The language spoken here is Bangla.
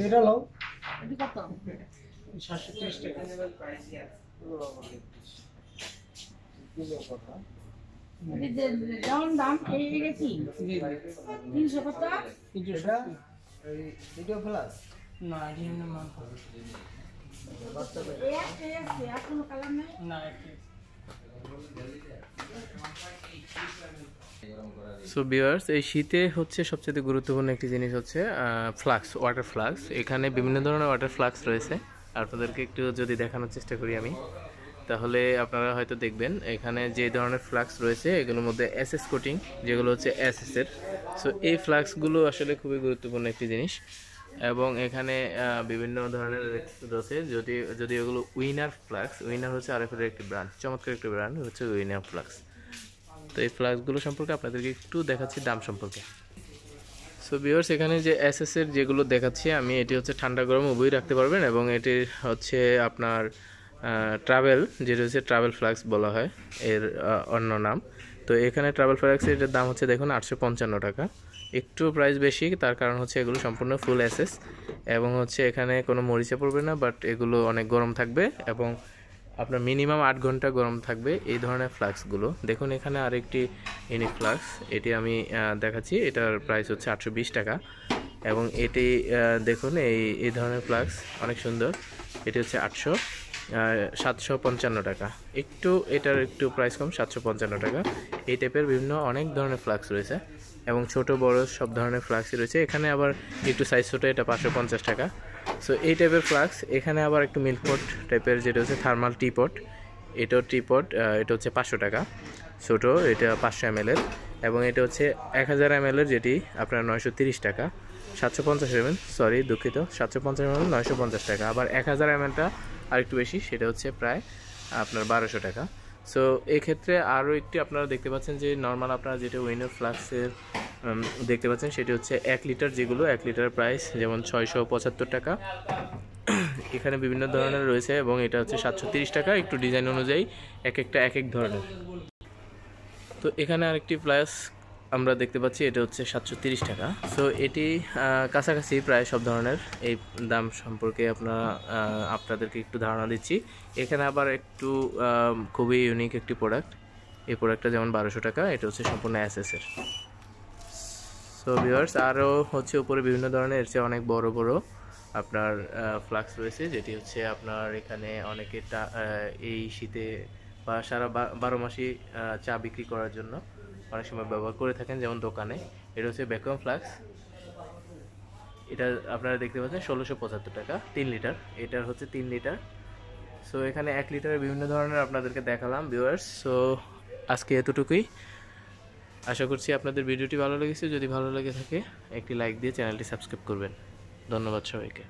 এটা লাও এটা কত? 730 টাকা। যেমন দাম এটা কি 300 কত? এটা এই ভিডিও প্লাস না ডিম না কোনো কালার নাই না। সো ভিউয়ার্স, এই শীতে হচ্ছে সবচেয়ে গুরুত্বপূর্ণ একটি জিনিস হচ্ছে ফ্লাক্স, ওয়াটার ফ্লাক্স। এখানে বিভিন্ন ধরনের ওয়াটার ফ্লাক্স রয়েছে। আপনাদেরকে একটু যদি দেখানোর চেষ্টা করি আমি, তাহলে আপনারা হয়তো দেখবেন এখানে যে ধরনের ফ্লাক্স রয়েছে এগুলোর মধ্যে এসএস কোটিং, যেগুলো হচ্ছে এসএসের। সো এই ফ্লাক্সগুলো আসলে খুবই গুরুত্বপূর্ণ একটি জিনিস। এবং এখানে বিভিন্ন ধরনের রয়েছে, যদি এগুলো উইনার ফ্লাক্স, উইনার হচ্ছে আরএফের একটি ব্র্যান্ড, চমৎকার একটি ব্র্যান্ড হচ্ছে উইনার ফ্লাক্স। তো এই ফ্লাক্সগুলো সম্পর্কে আপনাদেরকে একটু দেখাচ্ছি দাম সম্পর্কে। সো ভিউয়ার্স, এখানে যে এসএসের যেগুলো দেখাচ্ছি আমি, এটি হচ্ছে ঠান্ডা গরম উভয়ই রাখতে পারবেন, এবং এটি হচ্ছে আপনার ট্রাভেল, যেটা হচ্ছে ট্রাভেল ফ্লাক্স বলা হয় এর অন্য নাম। তো এখানে ট্রাভেল ফ্লাক্সের এটার দাম হচ্ছে দেখুন 855 টাকা। একটু প্রাইস বেশি, তার কারণ হচ্ছে এগুলো সম্পূর্ণ ফুল এসএস, এবং হচ্ছে এখানে কোনো মরিচা পড়বে না, বাট এগুলো অনেক গরম থাকবে এবং আপনার মিনিমাম 8 ঘন্টা গরম থাকবে এই ধরনের ফ্লাক্সগুলো। দেখুন এখানে আরেকটি ইউনিক ফ্লাক্স, এটি আমি দেখাচ্ছি, এটার প্রাইস হচ্ছে 820 টাকা। এবং এটি দেখুন এই ধরনের ফ্লাক্স অনেক সুন্দর, এটি হচ্ছে 755 টাকা। এটার একটু প্রাইস কম, 755 টাকা। এই টাইপের বিভিন্ন অনেক ধরনের ফ্লাক্স রয়েছে, এবং ছোট বড় সব ধরনের ফ্লাক্সই রয়েছে। এখানে আবার একটু সাইজ ছোটো, এটা 550 টাকা। সো এই টাইপের ফ্লাক্স। এখানে আবার একটু মিল্কপট টাইপের, যেটা হচ্ছে থার্মাল টিপট, এটাও টিপট, এটা হচ্ছে 500 টাকা ছোটো, এটা 500 ml এর। এবং এটা হচ্ছে 1000 ml এর, যেটি আপনার 930 টাকা। 750 ml, সরি দুঃখিত, 750 ml 950 টাকা। আবার 1000 mlটা আর একটু বেশি, সেটা হচ্ছে প্রায় আপনার 1200 টাকা। সো এই ক্ষেত্রে আরও একটি আপনারা দেখতে পাচ্ছেন যে নর্মাল আপনারা যেটা উইনার ফ্লাক্সের দেখতে পাচ্ছেন, সেটি হচ্ছে 1 লিটার, যেগুলো 1 লিটার প্রাইস যেমন 675 টাকা। এখানে বিভিন্ন ধরনের রয়েছে, এবং এটা হচ্ছে 730 টাকা। একটু ডিজাইন অনুযায়ী একটা এক ধরনের। তো এখানে আরেকটি প্লাস আমরা দেখতে পাচ্ছি, এটা হচ্ছে 730 টাকা। সো এটি কাছাকাছি প্রায় সব ধরনের। এই দাম সম্পর্কে আপনাদেরকে একটু ধারণা দিচ্ছি। এখানে আবার একটু খুবই ইউনিক একটি প্রোডাক্ট, এই প্রোডাক্টটা যেমন 1200 টাকা, এটা হচ্ছে সম্পূর্ণ এসএসের। সো ভিউয়ার্স, আরও হচ্ছে উপরে বিভিন্ন ধরনের এর চেয়ে অনেক বড় বড় আপনার ফ্লাক্স রয়েছে, যেটি হচ্ছে আপনার এখানে অনেকে এই শীতে বা সারা 12 মাসই চা বিক্রি করার জন্য অনেক সময় ব্যবহার করে থাকেন, যেমন দোকানে। এটা হচ্ছে ভ্যাকুয়াম ফ্লাক্স, এটা আপনারা দেখতে পাচ্ছেন 1675 টাকা, 3 লিটার। এটার হচ্ছে 3 লিটার। সো এখানে 1 লিটারের বিভিন্ন ধরনের আপনাদেরকে দেখালাম ভিউয়ার্স। সো আজকে এতটুকুই। আশা করছি আপনাদের ভিডিওটি ভালো লেগেছে। যদি ভালো লেগে থাকে একটি লাইক দিয়ে চ্যানেলটি সাবস্ক্রাইব করবেন। ধন্যবাদ সবাইকে।